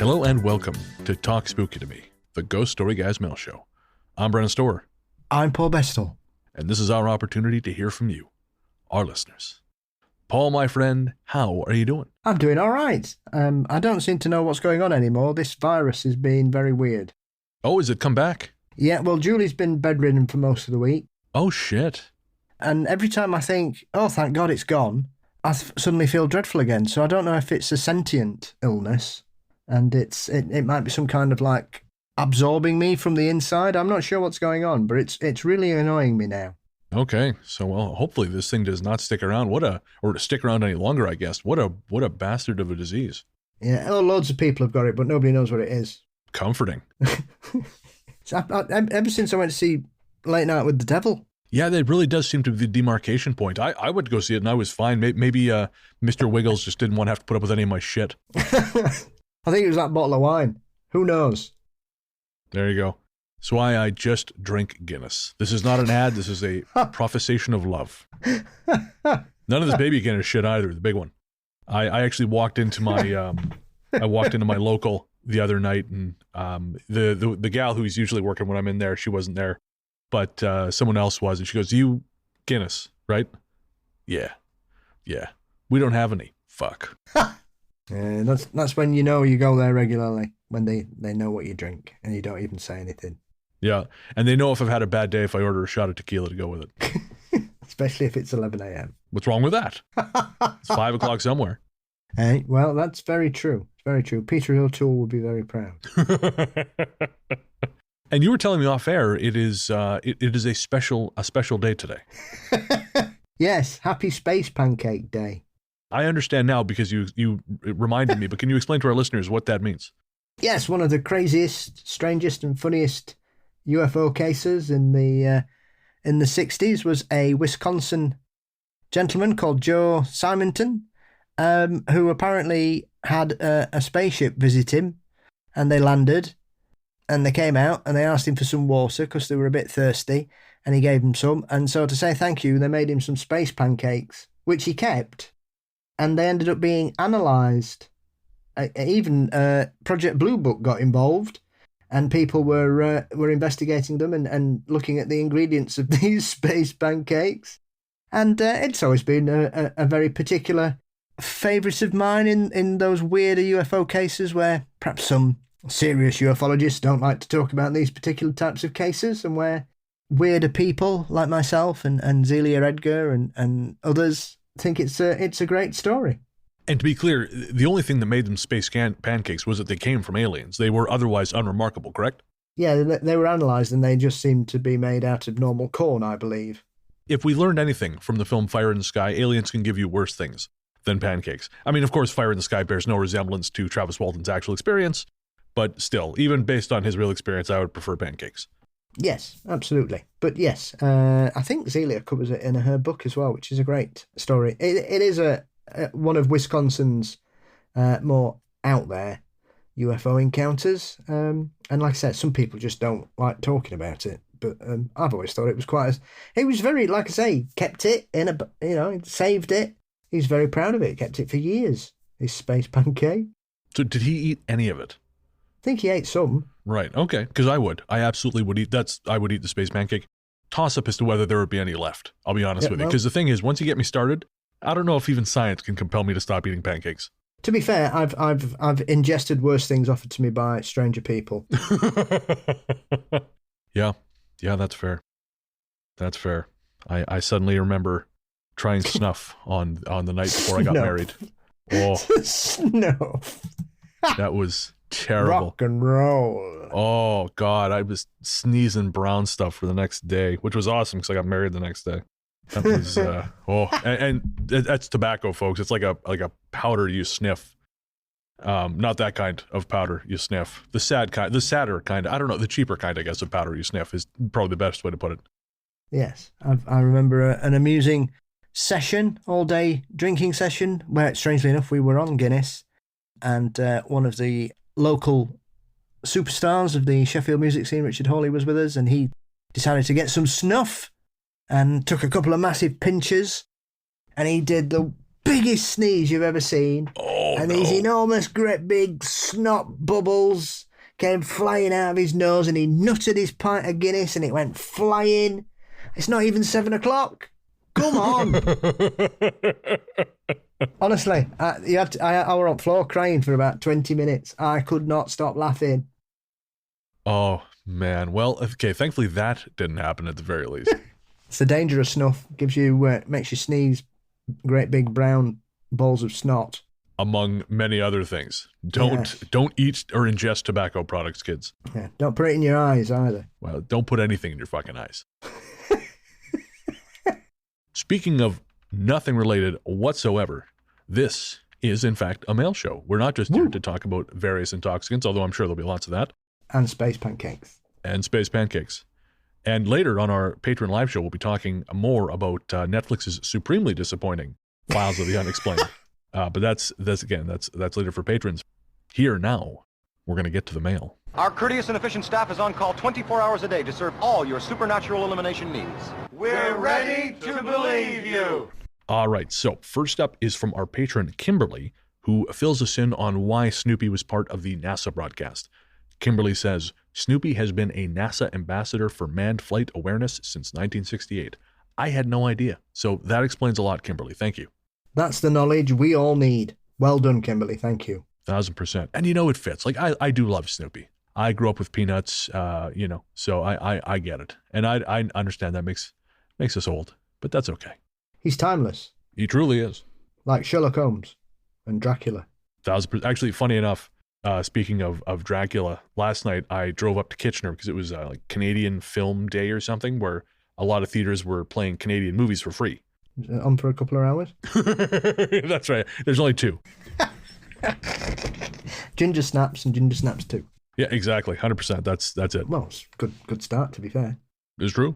Hello and welcome to Talk Spooky to Me, the Ghost Story Guys mail show. I'm Brennan Storr. I'm Paul Bestel. And this is our opportunity to hear from you, our listeners. Paul, my friend, how are you doing? I'm doing all right. I don't seem to know what's going on anymore. This virus is being very weird. Oh, has it come back? Yeah, well, Julie's been bedridden for most of the week. Oh, shit. And every time I think, oh, thank God it's gone, I suddenly feel dreadful again. So I don't know if it's a sentient illness and it might be some kind of like absorbing me from the inside. I'm not sure what's going on, but it's really annoying me now. Okay, so well, hopefully this thing does not stick around. Or stick around any longer, I guess. What a bastard of a disease. Yeah, loads of people have got it, but nobody knows what it is. Comforting. Ever since I went to see Late Night with the Devil. Yeah, that really does seem to be the demarcation point. I would go see it and I was fine. Maybe Mr. Wiggles just didn't want to have to put up with any of my shit. I think it was that bottle of wine. Who knows? There you go. That's why I just drink Guinness. This is not an ad. This is a professation of love. None of this baby Guinness shit either. The big one. I actually walked into my my local the other night, and the gal who's usually working when I'm in there, she wasn't there, but someone else was, and she goes, "You Guinness, right?" Yeah. We don't have any. Fuck. That's when you know you go there regularly, when they know what you drink and you don't even say anything. Yeah, and they know if I've had a bad day if I order a shot of tequila to go with it. Especially if it's 11 a.m. What's wrong with that? It's 5 o'clock somewhere. Hey, well, that's very true. It's very true. Peter O'Toole would be very proud. And you were telling me off air, it is a special day today. Yes, happy Space Pancake Day. I understand now because you reminded me, but can you explain to our listeners what that means? Yes, one of the craziest, strangest and funniest UFO cases in the 60s was a Wisconsin gentleman called Joe Simonton, who apparently had a spaceship visit him, and they landed, and they came out, and they asked him for some water because they were a bit thirsty, and he gave them some, and so to say thank you, they made him some space pancakes, which he kept, and they ended up being analysed. Even Project Blue Book got involved, and people were investigating them and looking at the ingredients of these space pancakes. And it's always been a very particular favourite of mine in those weirder UFO cases where perhaps some serious ufologists don't like to talk about these particular types of cases, and where weirder people like myself and Zelia Edgar and others think it's a great story. And to be clear, the only thing that made them space pancakes was that they came from aliens. They were otherwise unremarkable, correct? Yeah, they were analysed and they just seemed to be made out of normal corn, I believe. If we learned anything from the film Fire in the Sky, aliens can give you worse things than pancakes. I mean, of course, Fire in the Sky bears no resemblance to Travis Walton's actual experience, but still, even based on his real experience, I would prefer pancakes. Yes, absolutely. But yes, I think Zelia covers it in her book as well, which is a great story. It is one of Wisconsin's more out there UFO encounters. And like I said, some people just don't like talking about it. But I've always thought it was it was very, like I say, kept it saved it. He's very proud of it. Kept it for years, his space pancake. So did he eat any of it? I think he ate some. Right, okay, because I absolutely would eat, I would eat the space pancake. Toss up as to whether there would be any left, I'll be honest with you. Because the thing is, once you get me started, I don't know if even science can compel me to stop eating pancakes. To be fair, I've ingested worse things offered to me by stranger people. Yeah, that's fair. That's fair. I suddenly remember trying snuff on the night before I got married. Oh, snuff. That was terrible. Rock and roll. Oh God, I was sneezing brown stuff for the next day, which was awesome because I got married the next day. That was and that's tobacco, folks. It's like a powder you sniff. Not that kind of powder you sniff. The sadder kind. I don't know, the cheaper kind, I guess, of powder you sniff is probably the best way to put it. Yes, I remember an amusing session, all-day drinking session, where strangely enough we were on Guinness, and one of the local superstars of the Sheffield music scene, Richard Hawley, was with us, and he decided to get some snuff and took a couple of massive pinches, and he did the biggest sneeze you've ever seen. Oh, and no. these enormous, great big snot bubbles came flying out of his nose, and he nutted his pint of Guinness and it went flying. It's not even 7 o'clock. Come on. Honestly, I were on the floor crying for about 20 minutes. I could not stop laughing. Oh, man. Well, okay, thankfully that didn't happen at the very least. It's the dangerous snuff. Makes you sneeze great big brown balls of snot. Among many other things. Don't eat or ingest tobacco products, kids. Yeah, don't put it in your eyes either. Well, don't put anything in your fucking eyes. Speaking of nothing related whatsoever, this is in fact a mail show. We're not just here to talk about various intoxicants, although I'm sure there'll be lots of that. And space pancakes. And space pancakes. And later on our Patreon live show, we'll be talking more about Netflix's supremely disappointing Files of the Unexplained. But that's later for patrons. Here now, we're going to get to the mail. Our courteous and efficient staff is on call 24 hours a day to serve all your supernatural elimination needs. We're ready to believe you. All right, so first up is from our patron, Kimberly, who fills us in on why Snoopy was part of the NASA broadcast. Kimberly says, Snoopy has been a NASA ambassador for manned flight awareness since 1968. I had no idea. So that explains a lot, Kimberly. Thank you. That's the knowledge we all need. Well done, Kimberly. Thank you. 1,000%. And you know, it fits. Like, I do love Snoopy. I grew up with Peanuts, so I get it. And I understand that makes us old, but that's okay. He's timeless. He truly is. Like Sherlock Holmes and Dracula. 1,000%. Actually, funny enough, speaking of Dracula, last night I drove up to Kitchener because it was like Canadian Film Day or something where a lot of theaters were playing Canadian movies for free. On for a couple of hours? That's right. There's only 2. Ginger Snaps and Ginger Snaps 2. Yeah, exactly. 100%. That's it. Well, it's good start, to be fair. It's true.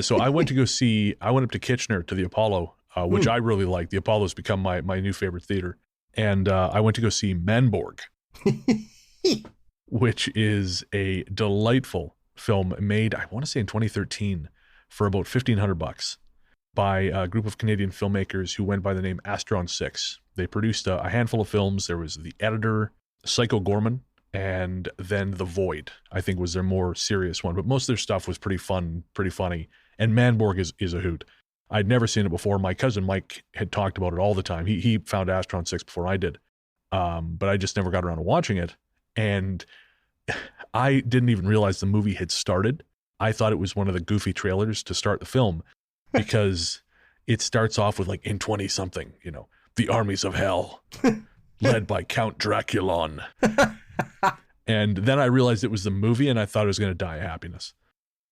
So I went up to Kitchener to the Apollo, which I really like. The Apollo's become my new favorite theater. And I went to go see Manborg, which is a delightful film made, I want to say in 2013, for about $1,500 by a group of Canadian filmmakers who went by the name Astron 6. They produced a handful of films. There was The Editor, Psycho Gorman, and then The Void, I think was their more serious one. But most of their stuff was pretty fun, pretty funny. And Manborg is a hoot. I'd never seen it before. My cousin Mike had talked about it all the time. He found Astron 6 before I did. But I just never got around to watching it. And I didn't even realize the movie had started. I thought it was one of the goofy trailers to start the film because it starts off with like in 20-something, the armies of hell led by Count Draculon. And then I realized it was the movie and I thought I was going to die of happiness.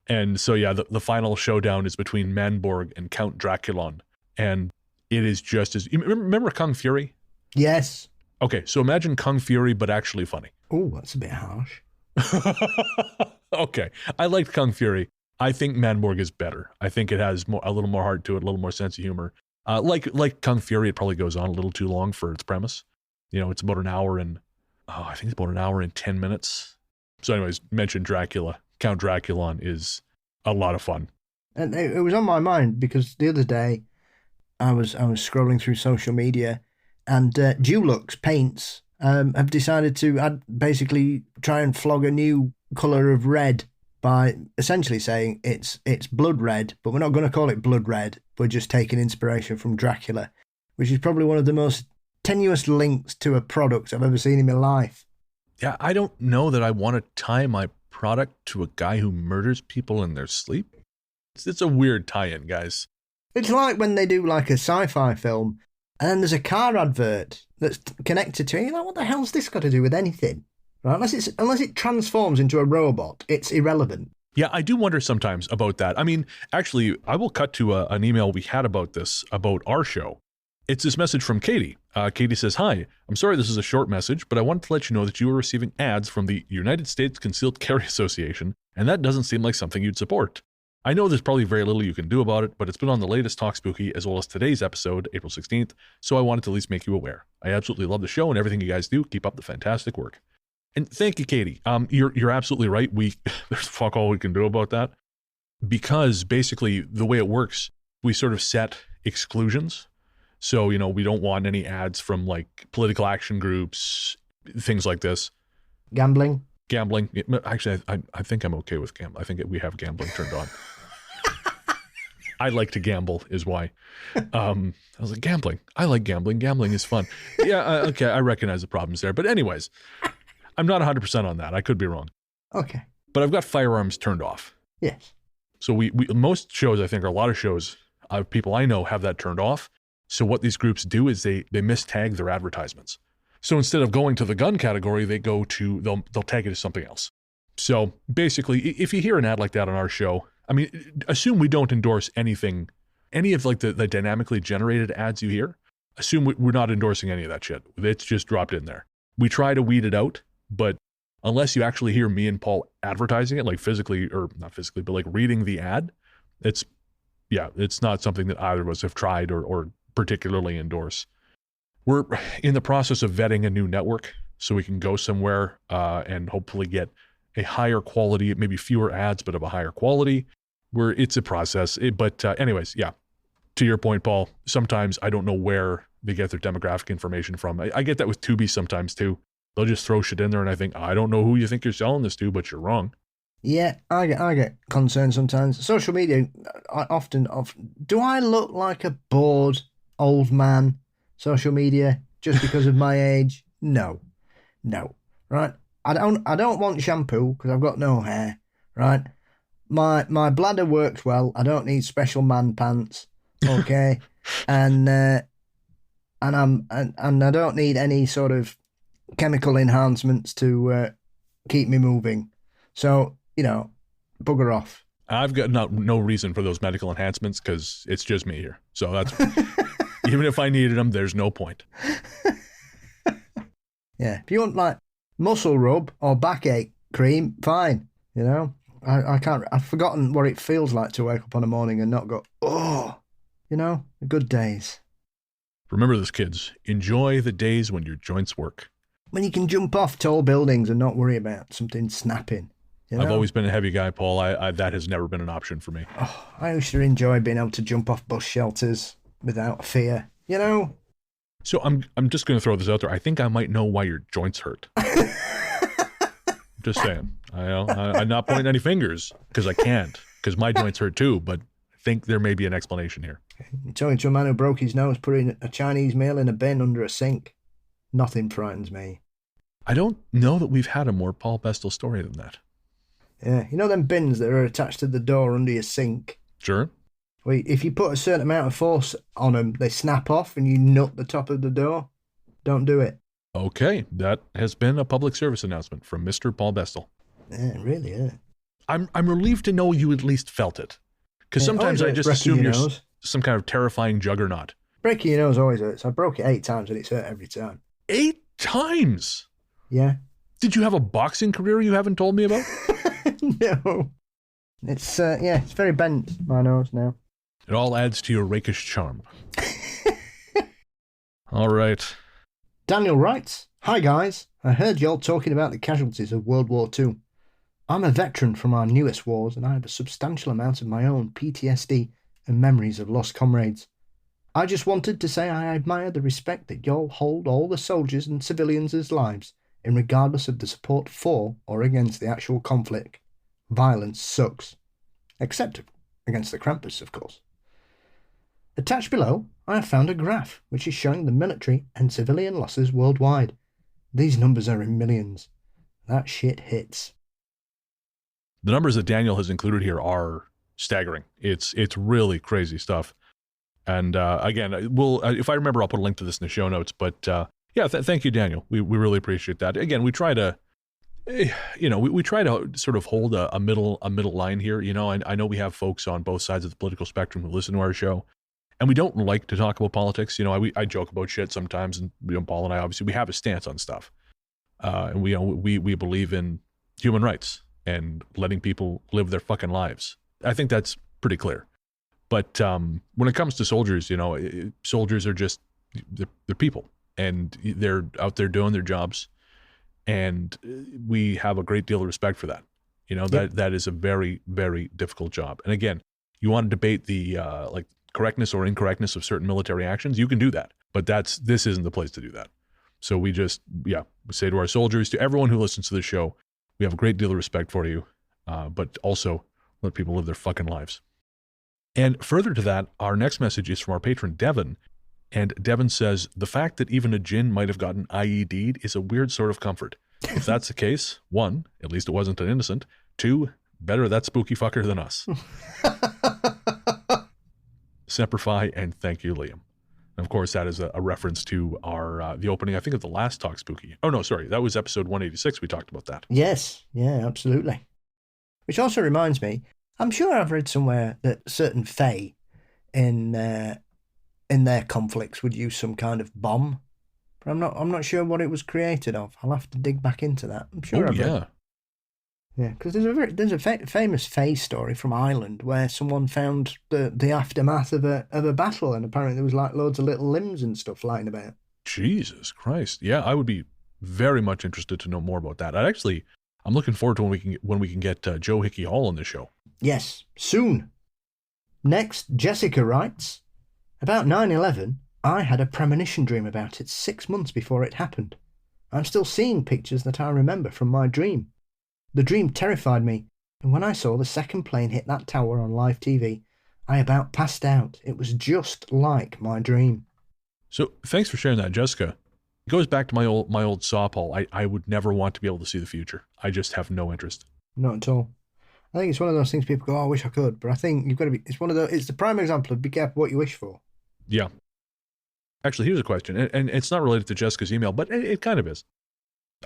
And so, yeah, the final showdown is between Manborg and Count Draculon. And it is just as... Remember Kung Fury? Yes. Okay, so imagine Kung Fury, but actually funny. Oh, that's a bit harsh. Okay, I liked Kung Fury. I think Manborg is better. I think it has a little more heart to it, a little more sense of humor. Like Kung Fury, it probably goes on a little too long for its premise. It's about an hour and... I think it's about an hour and 10 minutes. So anyways, mention Dracula. Count Draculon is a lot of fun. And it was on my mind because the other day I was scrolling through social media and Dulux Paints have decided to basically try and flog a new colour of red by essentially saying it's blood red, but we're not going to call it blood red. We're just taking inspiration from Dracula, which is probably one of the most tenuous links to a product I've ever seen in my life. Yeah, I don't know that I want to tie my product to a guy who murders people in their sleep. It's a weird tie-in, guys. It's like when they do like a sci-fi film and then there's a car advert that's connected to it. You're like, what the hell's this got to do with anything? Right? Unless it transforms into a robot, it's irrelevant. Yeah, I do wonder sometimes about that. I mean, actually, I will cut to an email we had about this, about our show. It's this message from Katie. Katie says, "Hi, I'm sorry this is a short message, but I wanted to let you know that you are receiving ads from the United States Concealed Carry Association, and that doesn't seem like something you'd support. I know there's probably very little you can do about it, but it's been on the latest Talk Spooky as well as today's episode, April 16th, so I wanted to at least make you aware. I absolutely love the show and everything you guys do. Keep up the fantastic work." And thank you, Katie. You're absolutely right. There's fuck all we can do about that, because basically the way it works, we sort of set exclusions. So, we don't want any ads from like political action groups, things like this. Gambling. Actually, I think I'm okay with gambling. I think we have gambling turned on. I like to gamble is why. I was like, gambling. I like gambling. Gambling is fun. Yeah, okay, I recognize the problems there. But anyways, I'm not 100% on that. I could be wrong. Okay. But I've got firearms turned off. Yes. So we most shows, I think, or a lot of shows, people I know have that turned off. So what these groups do is they mistag their advertisements. So instead of going to the gun category, they'll tag it as something else. So basically, if you hear an ad like that on our show, I mean, assume we don't endorse anything, any of like the dynamically generated ads you hear. Assume we're not endorsing any of that shit. It's just dropped in there. We try to weed it out, but unless you actually hear me and Paul advertising it, like physically, or not physically, but like reading the ad, it's not something that either of us have tried or particularly endorse. We're in the process of vetting a new network so we can go somewhere and hopefully get a higher quality, maybe fewer ads, but of a higher quality. It's a process. But anyways, yeah, to your point, Paul, sometimes I don't know where they get their demographic information from. I get that with Tubi sometimes too. They'll just throw shit in there and I think, I don't know who you think you're selling this to, but you're wrong. Yeah, I get concerned sometimes. Social media, I often, do I look like a bored old man? Social media, just because of my age? No, right? I don't want shampoo because I've got no hair, right? My bladder works well. I don't need special man pants, okay? and I don't need any sort of chemical enhancements to keep me moving. So, bugger off. I've got no reason for those medical enhancements because it's just me here. So that's even if I needed them, there's no point. Yeah, if you want like muscle rub or backache cream, fine. I've forgotten what it feels like to wake up on a morning and not go, good days. Remember this, kids. Enjoy the days when your joints work. When you can jump off tall buildings and not worry about something snapping. I've always been a heavy guy, Paul. That has never been an option for me. Oh, I used to enjoy being able to jump off bus shelters without fear, So I'm just going to throw this out there. I think I might know why your joints hurt. Just saying. I'm not pointing any fingers because I can't, because my joints hurt too, but I think there may be an explanation here. You're talking to a man who broke his nose putting a Chinese meal in a bin under a sink. Nothing frightens me. I don't know that we've had a more Paul Bestel story than that. Yeah, them bins that are attached to the door under your sink? Sure. Well, if you put a certain amount of force on them, they snap off and you nut the top of the door. Don't do it. Okay, that has been a public service announcement from Mr. Paul Bestel. Yeah, really, yeah. I'm relieved to know you at least felt it. Because sometimes I just assume you're some kind of terrifying juggernaut. Breaking your nose always hurts. I broke it 8 times and it's hurt every time. 8 times? Yeah. Did you have a boxing career you haven't told me about? No. It's, it's very bent, my nose now. It all adds to your rakish charm. All right. Daniel writes, "Hi guys, I heard y'all talking about the casualties of World War II. I'm a veteran from our newest wars and I have a substantial amount of my own PTSD and memories of lost comrades. I just wanted to say I admire the respect that y'all hold all the soldiers and civilians' lives, in regardless of the support for or against the actual conflict. Violence sucks. Except against the Krampus, of course. Attached below, I have found a graph which is showing the military and civilian losses worldwide. These numbers are in millions. That shit hits." The numbers that Daniel has included here are staggering. It's really crazy stuff. And again, if I remember, I'll put a link to this in the show notes. But thank you, Daniel. We really appreciate that. Again, we try to, we try to sort of hold a middle line here. I know we have folks on both sides of the political spectrum who listen to our show, and we don't like to talk about politics. I joke about shit sometimes, and Paul and I obviously we have a stance on stuff, and we believe in human rights and letting people live their fucking lives. I think that's pretty clear. But when it comes to soldiers, soldiers are just they're people, and they're out there doing their jobs, and we have a great deal of respect for that. That is a very, very difficult job. And again, you want to debate the correctness or incorrectness of certain military actions, you can do that. But this isn't the place to do that. So we say to our soldiers, to everyone who listens to this show, we have a great deal of respect for you, but also let people live their fucking lives. And further to that, our next message is from our patron, Devin. And Devin says, the fact that even a djinn might have gotten IED'd is a weird sort of comfort. If that's the case, 1, at least it wasn't an innocent. 2, better that spooky fucker than us. Semper Fi, and thank you, Liam. And of course, that is a reference to our the opening, I think, of the last Talk Spooky. Oh, no, sorry. That was episode 186. We talked about that. Yes. Yeah, absolutely. Which also reminds me, I'm sure I've read somewhere that certain Fae in their conflicts would use some kind of bomb. But I'm not sure what it was created of. I'll have to dig back into that. I'm sure I've read. Yeah, because there's a famous Fae story from Ireland where someone found the aftermath of a battle, and apparently there was like loads of little limbs and stuff lying about. Jesus Christ! Yeah, I would be very much interested to know more about that. I'm looking forward to when we can get Joe Hickey Hall on the show. Yes, soon. Next, Jessica writes, about 9/11, I had a premonition dream about it 6 months before it happened. I'm still seeing pictures that I remember from my dream. The dream terrified me, and when I saw the second plane hit that tower on live TV, I about passed out. It was just like my dream. So thanks for sharing that, Jessica. It goes back to my old saw, Paul. I would never want to be able to see the future. I just have no interest. Not at all. I think it's one of those things people go, oh, I wish I could, but I think you've got to be, it's the prime example of be careful what you wish for. Yeah. Actually, here's a question, and it's not related to Jessica's email, but it kind of is.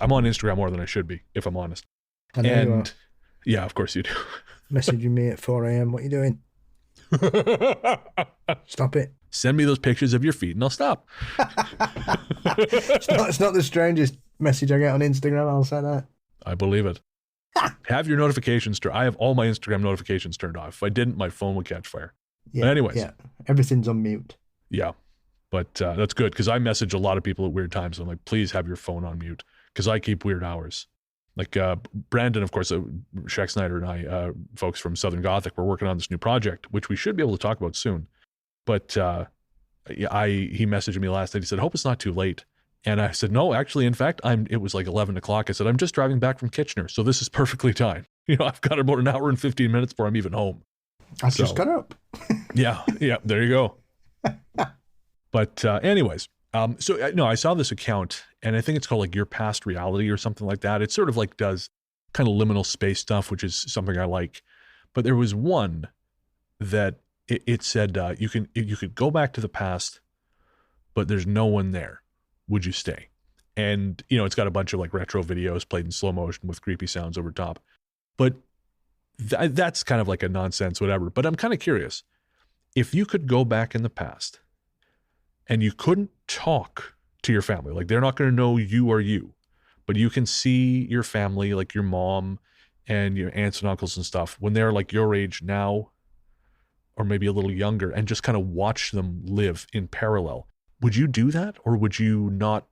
I'm on Instagram more than I should be, if I'm honest. I know you are. Yeah, of course you do. Messaging me at 4 a.m. What are you doing? Stop it. Send me those pictures of your feet and I'll stop. It's not the strangest message I get on Instagram, I'll say that. I believe it. Have your notifications turned. I have all my Instagram notifications turned off. If I didn't, my phone would catch fire. Yeah, but anyways. Yeah, everything's on mute. Yeah, but that's good because I message a lot of people at weird times. I'm like, please have your phone on mute because I keep weird hours. Like Brandon, of course, Shaq Snyder and I, folks from Southern Gothic, we're working on this new project, which we should be able to talk about soon. But he messaged me last night. He said, hope it's not too late. And I said, no, actually, in fact, it was like 11 o'clock. I said, I'm just driving back from Kitchener. So this is perfectly timed. I've got about an hour and 15 minutes before I'm even home. I've just got up. yeah, there you go. But anyways, I saw this account and I think it's called like Your Past Reality or something like that. It sort of like does kind of liminal space stuff, which is something I like. But there was one that it said you could go back to the past, but there's no one there. Would you stay? And, it's got a bunch of like retro videos played in slow motion with creepy sounds over top. But that's kind of like a nonsense, whatever. But I'm kind of curious. If you could go back in the past and you couldn't talk to your family, like they're not going to know you or you, but you can see your family, like your mom and your aunts and uncles and stuff, when they're like your age now, or maybe a little younger, and just kind of watch them live in parallel. Would you do that, or would you not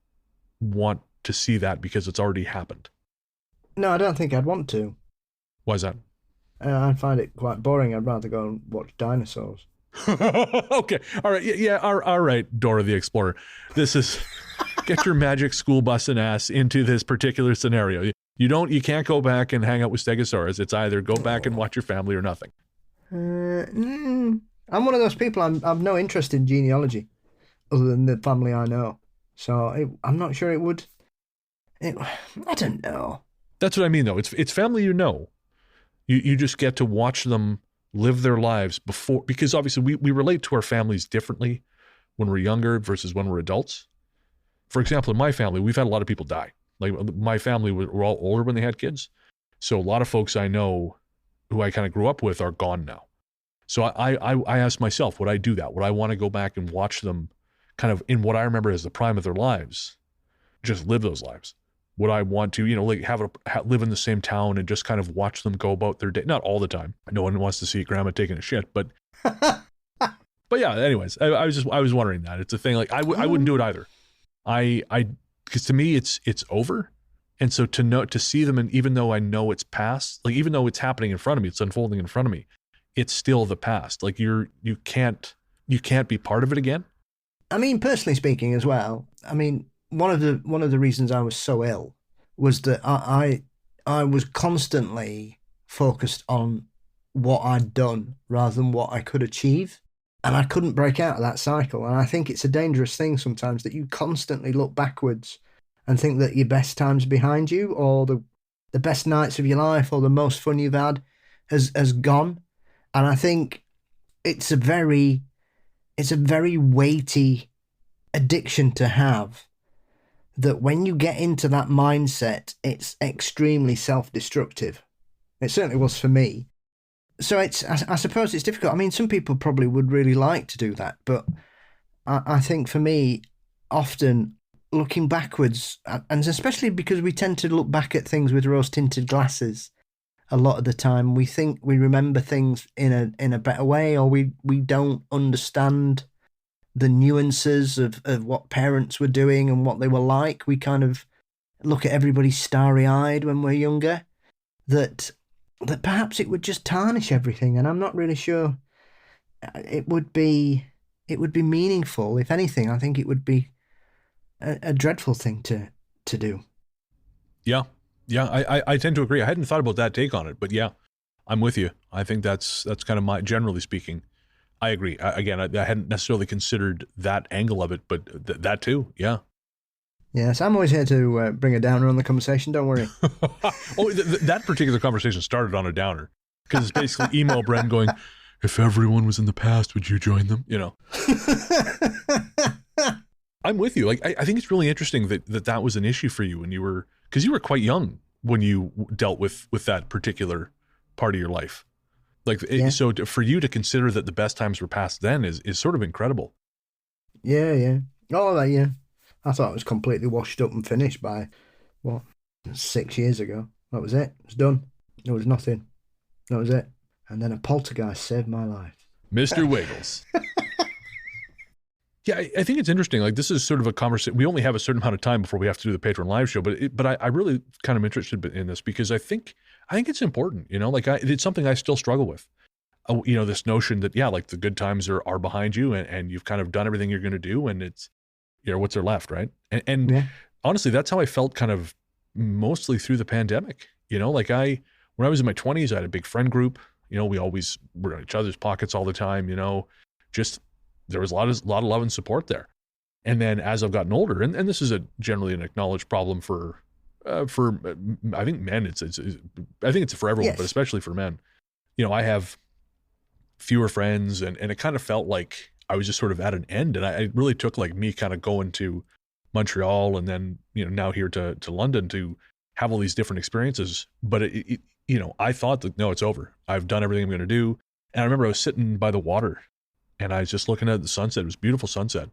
want to see that because it's already happened? No, I don't think I'd want to. Why is that? I'd find it quite boring. I'd rather go and watch dinosaurs. Okay. All right. Yeah. All right, Dora the Explorer. This is get your magic school bus and ass into this particular scenario. You can't go back and hang out with Stegosaurus. It's either go back and watch your family or nothing. I'm one of those people. I've no interest in genealogy other than the family I know. So I'm not sure it would. I don't know. That's what I mean, though. It's family you know. You just get to watch them live their lives before, because obviously we relate to our families differently when we're younger versus when we're adults. For example, in my family, we've had a lot of people die. Like my family were all older when they had kids. So a lot of folks I know who I kind of grew up with are gone now. So I asked myself, would I do that? Would I want to go back and watch them kind of in what I remember as the prime of their lives, just live those lives? Would I want to, like live in the same town and just kind of watch them go about their day? Not all the time. No one wants to see grandma taking a shit, but yeah. Anyways, I was wondering that. It's a thing. Like I wouldn't do it either. Because to me it's over, and so to see them, and even though I know it's past, like even though it's happening in front of me, it's unfolding in front of me, it's still the past. Like you can't you can't be part of it again? I mean, personally speaking as well, I mean, one of the reasons I was so ill was that I was constantly focused on what I'd done rather than what I could achieve. And I couldn't break out of that cycle. And I think it's a dangerous thing sometimes that you constantly look backwards and think that your best time's behind you, or the best nights of your life, or the most fun you've had has gone. And I think it's a very weighty addiction to have, that when you get into that mindset, it's extremely self-destructive. It certainly was for me. So I suppose it's difficult. I mean, some people probably would really like to do that, but I think for me, often looking backwards, and especially because we tend to look back at things with rose-tinted glasses a lot of the time, we think we remember things in a better way, or we don't understand the nuances of what parents were doing and what they were like. We kind of look at everybody starry-eyed when we're younger, that perhaps it would just tarnish everything, and I'm not really sure it would be meaningful. If anything, I think it would be a dreadful thing to do. Yeah, I tend to agree. I hadn't thought about that take on it, but yeah, I'm with you. I think that's kind of my, generally speaking, I agree. Again, I hadn't necessarily considered that angle of it, but that too, yeah. Yes, I'm always here to bring a downer on the conversation, don't worry. That particular conversation started on a downer, because it's basically emo Bren going, if everyone was in the past, would you join them? You know. I'm with you. Like, I think it's really interesting that was an issue for you when you were, because you were quite young when you dealt with that particular part of your life. Like, yeah. So for you to consider that the best times were past then is sort of incredible. Yeah. Oh, yeah. I thought it was completely washed up and finished by, 6 years ago. That was it. It was done. There was nothing. That was it. And then a poltergeist saved my life. Mr. Wiggles. Yeah, I think it's interesting. Like, this is sort of a conversation. We only have a certain amount of time before we have to do the Patreon live show, but I really kind of interested in this because I think it's important, you know, like it's something I still struggle with. You know, this notion that, yeah, like the good times are behind you and you've kind of done everything you're going to do, and it's, you know, what's there left, right? And yeah. Honestly, that's how I felt kind of mostly through the pandemic. You know, like when I was in my 20s, I had a big friend group. You know, we always were in each other's pockets all the time, you know, just there was a lot of love and support there. And then as I've gotten older, and this is generally an acknowledged problem for I think men, I think it's for everyone, yes. But especially for men. You know, I have fewer friends and it kind of felt like I was just sort of at an end. And I really took like me kind of going to Montreal and then, you know, now here to London to have all these different experiences. But it you know, I thought that, no, it's over. I've done everything I'm going to do. And I remember I was sitting by the water and I was just looking at the sunset. It was a beautiful sunset.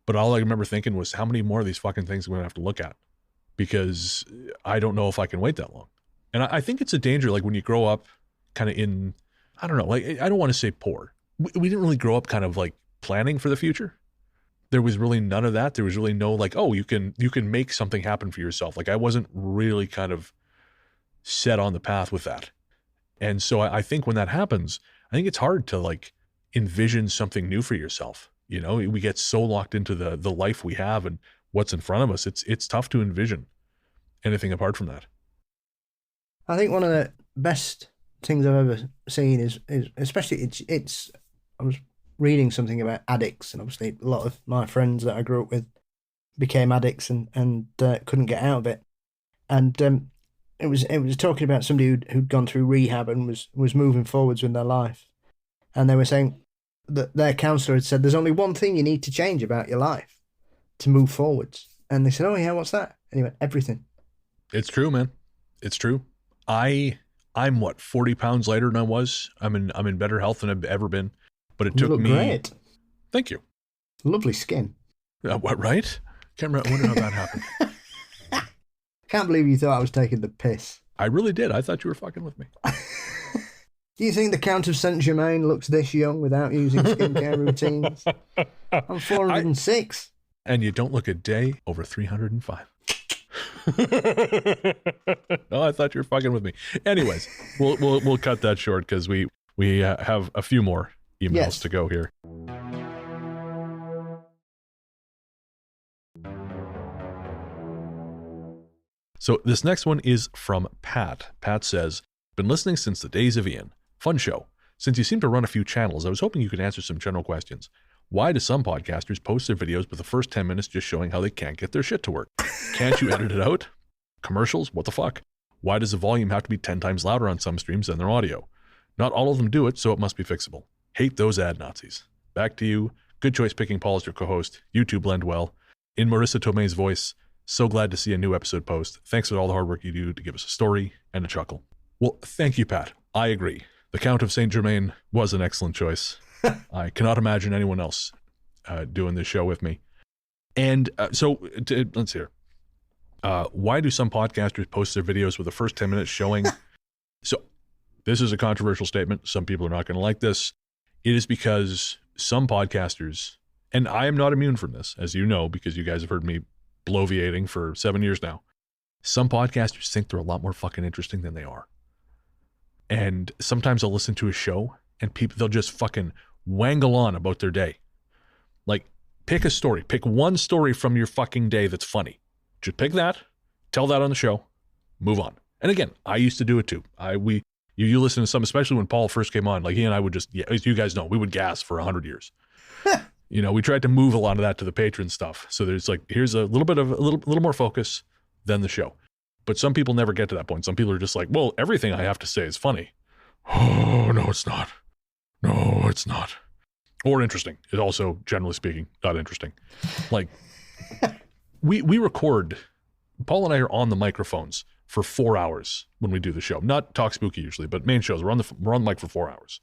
But all I remember thinking was, how many more of these fucking things am I going to have to look at? Because I don't know if I can wait that long. And I think it's a danger, like when you grow up kind of in, I don't know, like, I don't want to say poor. We didn't really grow up kind of like planning for the future. There was really none of that. There was really no like, oh, you can make something happen for yourself. Like I wasn't really kind of set on the path with that. And so I think when that happens, I think it's hard to like envision something new for yourself. You know, we get so locked into the life we have and what's in front of us. It's tough to envision anything apart from that. I think one of the best things I've ever seen is especially it's I was reading something about addicts, and obviously a lot of my friends that I grew up with became addicts and couldn't get out of it. And it was talking about somebody who'd gone through rehab and was moving forwards with their life. And they were saying that their counsellor had said, there's only one thing you need to change about your life to move forwards. And they said, oh yeah, what's that? And he went, everything. It's true, man. It's true. I'm what, 40 pounds lighter than I was. I'm in better health than I've ever been. But it took me. Great. Thank you. Lovely skin. What, right? I wonder how that happened. Can't believe you thought I was taking the piss. I really did. I thought you were fucking with me. Do you think the Count of Saint-Germain looks this young without using skincare routines? I'm 406. And you don't look a day over 305. Oh, I thought you were fucking with me. Anyways, we'll cut that short because we have a few more emails to go here. So this next one is from Pat. Pat says, been listening since the days of Ian. Fun show. Since you seem to run a few channels, I was hoping you could answer some general questions. Why do some podcasters post their videos with the first 10 minutes just showing how they can't get their shit to work? Can't you edit it out? Commercials? What the fuck? Why does the volume have to be 10 times louder on some streams than their audio? Not all of them do it, so it must be fixable. Hate those ad Nazis. Back to you. Good choice picking Paul as your co-host. You two blend well. In Marissa Tomei's voice, so glad to see a new episode post. Thanks for all the hard work you do to give us a story and a chuckle. Well, thank you, Pat. I agree. The Count of Saint Germain was an excellent choice. I cannot imagine anyone else doing this show with me. And let's see here. Why do some podcasters post their videos with the first 10 minutes showing? So this is a controversial statement. Some people are not going to like this. It is because some podcasters, and I am not immune from this, as you know, because you guys have heard me bloviating for 7 years now. Some podcasters think they're a lot more fucking interesting than they are. And sometimes I'll listen to a show and they'll just fucking wangle on about their day. Like, pick a story. Pick one story from your fucking day that's funny. Just pick that, tell that on the show, move on. And again, I used to do it too. You listen to some, especially when Paul first came on, like he and I would just, as you guys know, we would gas for 100 years. You know, we tried to move a lot of that to the patron stuff. So there's like, here's a little more focus than the show. But some people never get to that point. Some people are just like, well, everything I have to say is funny. Oh, no, it's not. No, it's not. Or interesting. It's also, generally speaking, not interesting. Like, we record, Paul and I are on the microphones for 4 hours when we do the show. Not Talk Spooky usually, but main shows. We're on the mic for 4 hours.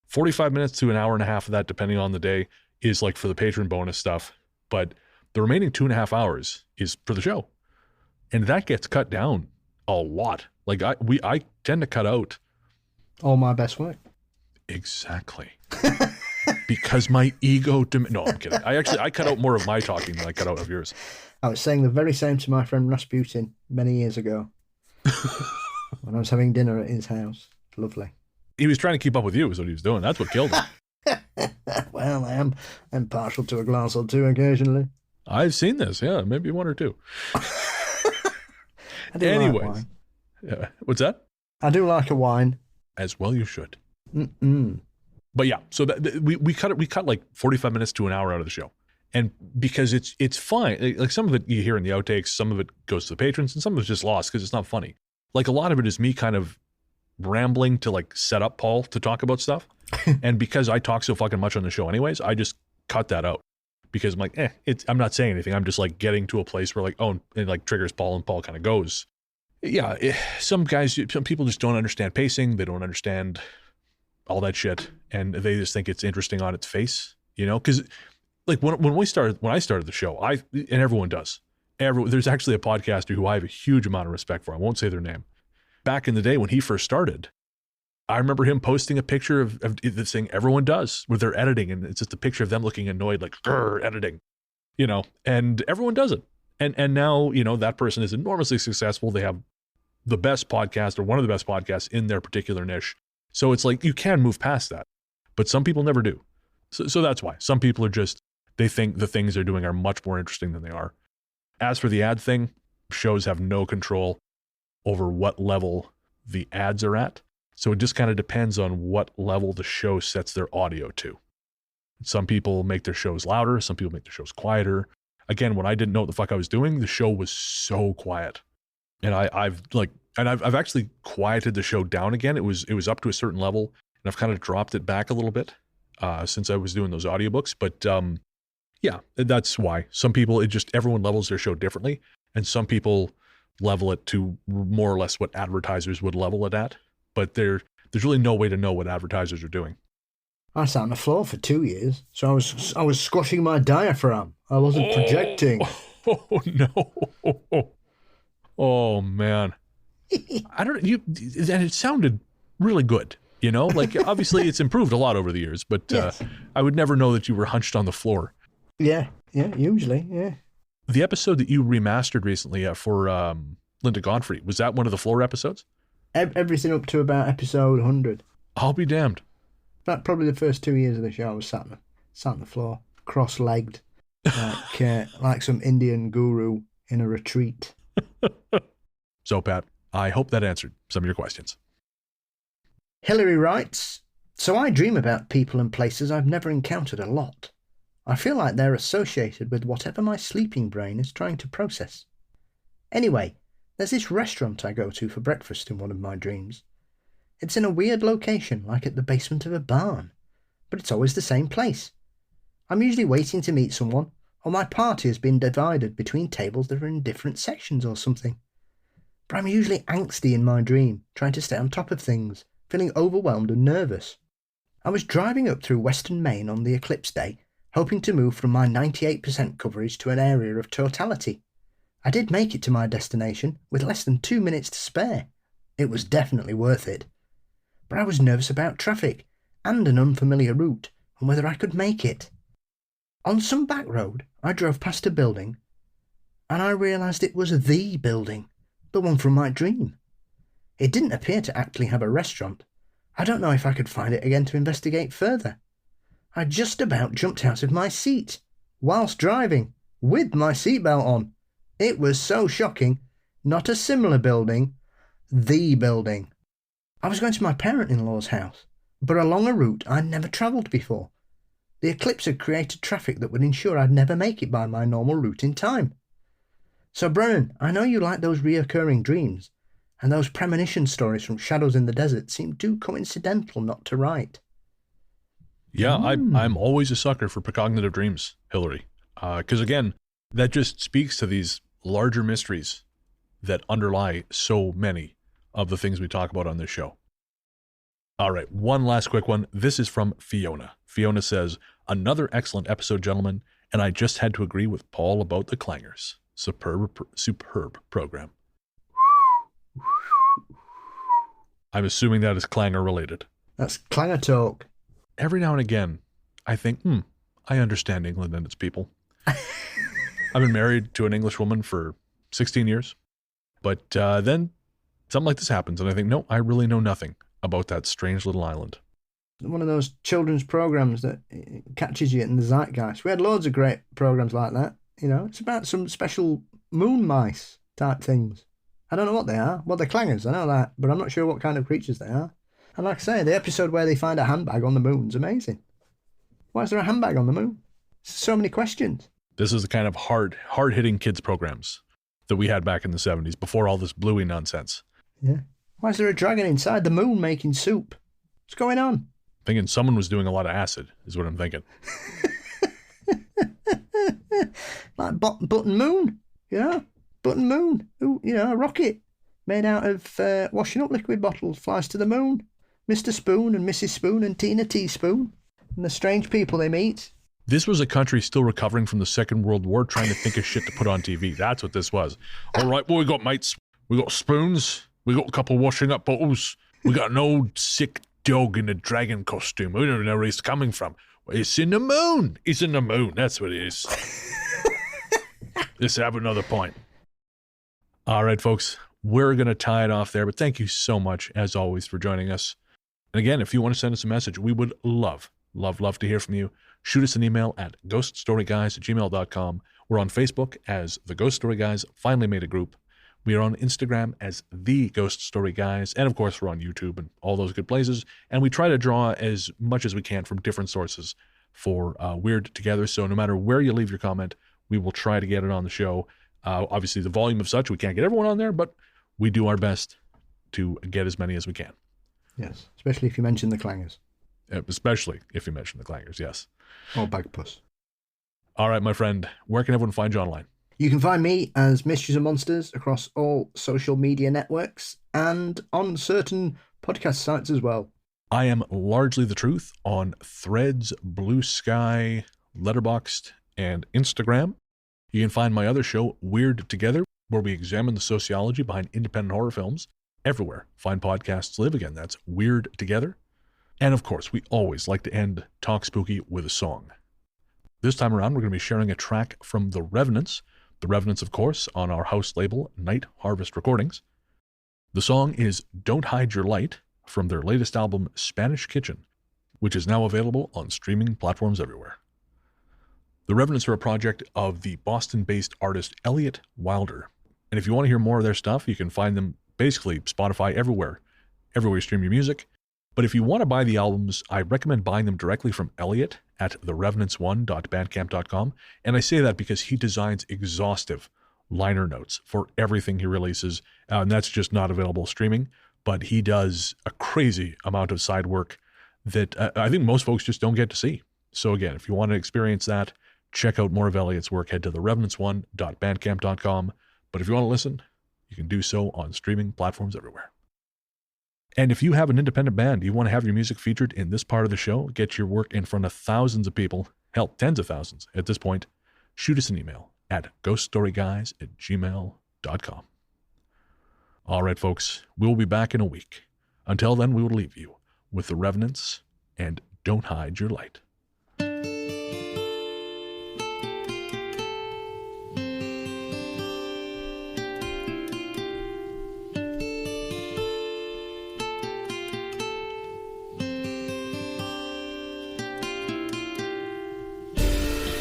45 minutes to an hour and a half of that, depending on the day, is like for the patron bonus stuff. But the remaining 2.5 hours is for the show. And that gets cut down a lot. Like I tend to cut out all my best work. Exactly. Because my ego no, I'm kidding. I cut out more of my talking than I cut out of yours. I was saying the very same to my friend Rasputin many years ago when I was having dinner at his house. Lovely. He was trying to keep up with you is what he was doing. That's what killed him. Well, I'm partial to a glass or two occasionally. I've seen this, yeah, maybe one or two. Anyways, like yeah. What's that? I do like a wine. As well you should. Mm-mm. But yeah, so we cut like 45 minutes to an hour out of the show. And because it's fine. Like some of it you hear in the outtakes, some of it goes to the patrons, and some of it's just lost because it's not funny. Like a lot of it is me kind of rambling to like set up Paul to talk about stuff. And because I talk so fucking much on the show anyways, I just cut that out. Because I'm like, I'm not saying anything. I'm just like getting to a place where like, oh, it like triggers Paul and Paul kind of goes. Yeah, some people just don't understand pacing. They don't understand all that shit. And they just think it's interesting on its face, you know? Because like when I started the show, and everyone does. There's actually a podcaster who I have a huge amount of respect for. I won't say their name. Back in the day when he first started, I remember him posting a picture of this thing everyone does with their editing, and it's just a picture of them looking annoyed, like editing, you know, and everyone does it. And now, you know, that person is enormously successful. They have the best podcast or one of the best podcasts in their particular niche. So it's like you can move past that, but some people never do. So that's why some people are just, they think the things they're doing are much more interesting than they are. As for the ad thing, shows have no control over what level the ads are at. So it just kind of depends on what level the show sets their audio to. Some people make their shows louder. Some people make their shows quieter. Again, when I didn't know what the fuck I was doing, the show was so quiet. And I've actually quieted the show down again. It was up to a certain level, and I've kind of dropped it back a little bit since I was doing those audiobooks. But yeah, that's why. Some people, everyone levels their show differently. And some people level it to more or less what advertisers would level it at. But there's really no way to know what advertisers are doing. I sat on the floor for 2 years, so I was squashing my diaphragm. I wasn't projecting. Oh no! Oh man! And it sounded really good. You know, like obviously it's improved a lot over the years, but yes. I would never know that you were hunched on the floor. Yeah, usually, yeah. The episode that you remastered recently for Linda Godfrey, was that one of the floor episodes? Everything up to about episode 100. I'll be damned. That probably the first 2 years of the show, I was sat on the floor, cross-legged, like some Indian guru in a retreat. So, Pat, I hope that answered some of your questions. Hillary writes, so I dream about people and places I've never encountered a lot. I feel like they're associated with whatever my sleeping brain is trying to process. Anyway, there's this restaurant I go to for breakfast in one of my dreams. It's in a weird location, like at the basement of a barn, but it's always the same place. I'm usually waiting to meet someone, or my party has been divided between tables that are in different sections or something. But I'm usually angsty in my dream, trying to stay on top of things, feeling overwhelmed and nervous. I was driving up through Western Maine on the eclipse day, hoping to move from my 98% coverage to an area of totality. I did make it to my destination with less than 2 minutes to spare. It was definitely worth it. But I was nervous about traffic and an unfamiliar route and whether I could make it. On some back road, I drove past a building and I realised it was the building, the one from my dream. It didn't appear to actually have a restaurant. I don't know if I could find it again to investigate further. I just about jumped out of my seat, whilst driving, with my seatbelt on. It was so shocking. Not a similar building, the building. I was going to my parent-in-law's house, but along a route I'd never travelled before. The eclipse had created traffic that would ensure I'd never make it by my normal route in time. So Brennan, I know you like those reoccurring dreams, and those premonition stories from Shadows in the Desert seem too coincidental not to write. Yeah, I'm always a sucker for precognitive dreams, Hillary. Because again, that just speaks to these larger mysteries that underlie so many of the things we talk about on this show. All right, one last quick one. This is from Fiona. Fiona says, another excellent episode, gentlemen, and I just had to agree with Paul about the clangers. Superb program. I'm assuming that is clanger related. That's clanger talk. Every now and again, I think, I understand England and its people. I've been married to an English woman for 16 years, but then something like this happens, and I think, no, I really know nothing about that strange little island. One of those children's programs that catches you in the zeitgeist. We had loads of great programs like that. You know, it's about some special moon mice type things. I don't know what they are. Well, they're clangers, I know that, but I'm not sure what kind of creatures they are. And like I say, the episode where they find a handbag on the moon's amazing. Why is there a handbag on the moon? So many questions. This is the kind of hard-hitting kids programs that we had back in the 70s, before all this bluey nonsense. Yeah. Why is there a dragon inside the moon making soup? What's going on? Thinking someone was doing a lot of acid, is what I'm thinking. Like Button Moon, yeah? Button Moon. Ooh, you know, a rocket made out of washing up liquid bottles flies to the moon. Mr. Spoon and Mrs. Spoon and Tina Teaspoon and the strange people they meet. This was a country still recovering from the Second World War, trying to think of shit to put on TV. That's what this was. All right, what we got, mates? We got spoons. We got a couple washing up bottles. We got an old sick dog in a dragon costume. We don't even know where he's coming from. It's in the moon. It's in the moon. That's what it is. Let's have another point. All right, folks. We're going to tie it off there, but thank you so much, as always, for joining us. And again, if you want to send us a message, we would love to hear from you. Shoot us an email at ghoststoryguys@gmail.com. We're on Facebook as The Ghost Story Guys, finally made a group. We are on Instagram as The Ghost Story Guys. And of course, we're on YouTube and all those good places. And we try to draw as much as we can from different sources for Weird Together. So no matter where you leave your comment, we will try to get it on the show. Obviously, the volume of such, we can't get everyone on there, but we do our best to get as many as we can. Yes, especially if you mention the clangers. Especially if you mention the clangers, yes. Or bagpuss. All right, my friend, where can everyone find you online? You can find me as Mysteries and Monsters across all social media networks and on certain podcast sites as well. I am largely the truth on Threads, Blue Sky, Letterboxd, and Instagram. You can find my other show, Weird Together, where we examine the sociology behind independent horror films. Everywhere fine podcasts live. Again, that's Weird Together. And of course, we always like to end Talk Spooky with a song. This time around, we're going to be sharing a track from The Revenants. The Revenants, of course, on our house label, Night Harvest Recordings. The song is Don't Hide Your Light from their latest album, Spanish Kitchen, which is now available on streaming platforms everywhere. The Revenants are a project of the Boston-based artist Elliot Wilder. And if you want to hear more of their stuff, you can find them basically Spotify, everywhere you stream your music. But if you want to buy the albums, I recommend buying them directly from Elliot at therevenants1.bandcamp.com. And I say that because he designs exhaustive liner notes for everything he releases. And that's just not available streaming, but he does a crazy amount of side work that I think most folks just don't get to see. So again, if you want to experience that, check out more of Elliot's work, head to therevenants1.bandcamp.com. But if you want to listen, you can do so on streaming platforms everywhere. And if you have an independent band, you want to have your music featured in this part of the show, get your work in front of thousands of people, hell, tens of thousands at this point, shoot us an email at ghoststoryguys@gmail.com. All right, folks, we'll be back in a week. Until then, we will leave you with the Revenants and Don't Hide Your Light.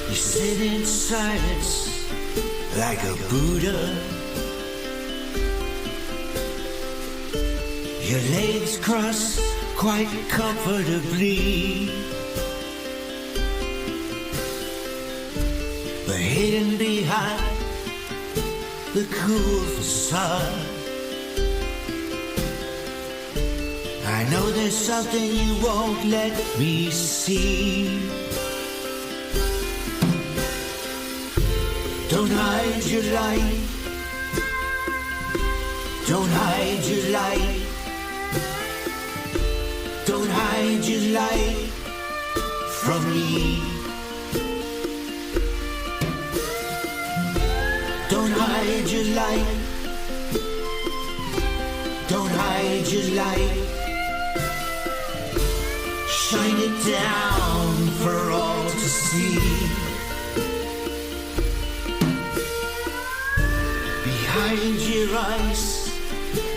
You sit in silence like a Buddha. Your legs cross quite comfortably, but hidden behind the cool facade, I know there's something you won't let me see. Don't hide your light. Don't hide your light. Don't hide your light from me. Don't hide your light. Don't hide your light. Shine it down for all to see. Behind your eyes,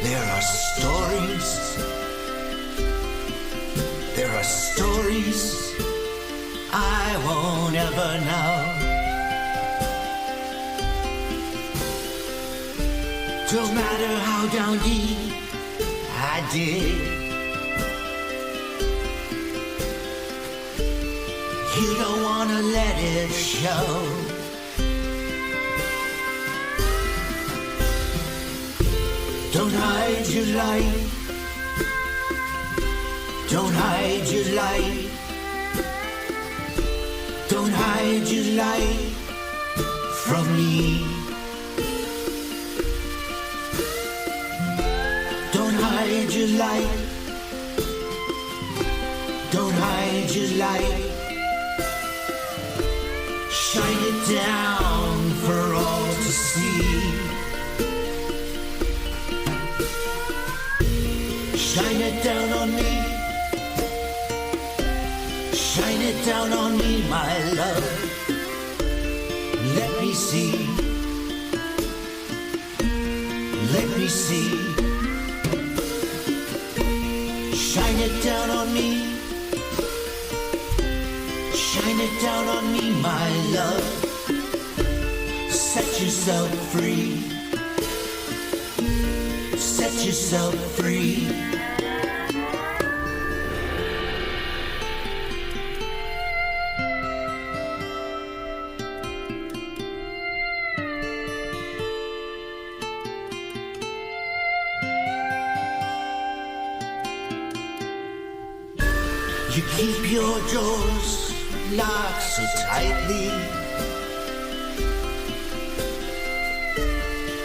there are stories. There are stories I won't ever know. Don't matter how down deep I dig, you don't wanna let it show. Don't hide your light. Don't hide your light. Don't hide your light from me. Don't hide your light. Don't hide your light. Shine it down for all to see. Shine it down on me. Shine it down on me, my love. Let me see. Let me see. Shine it down on me. Shine it down on me, my love. Set yourself free. Set yourself free. You keep your doors locked so tightly,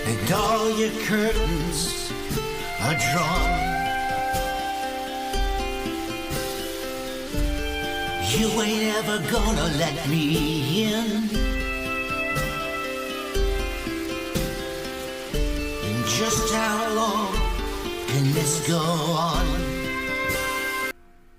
and all your curtains are drawn. You ain't ever gonna let me in. And just how long can this go on?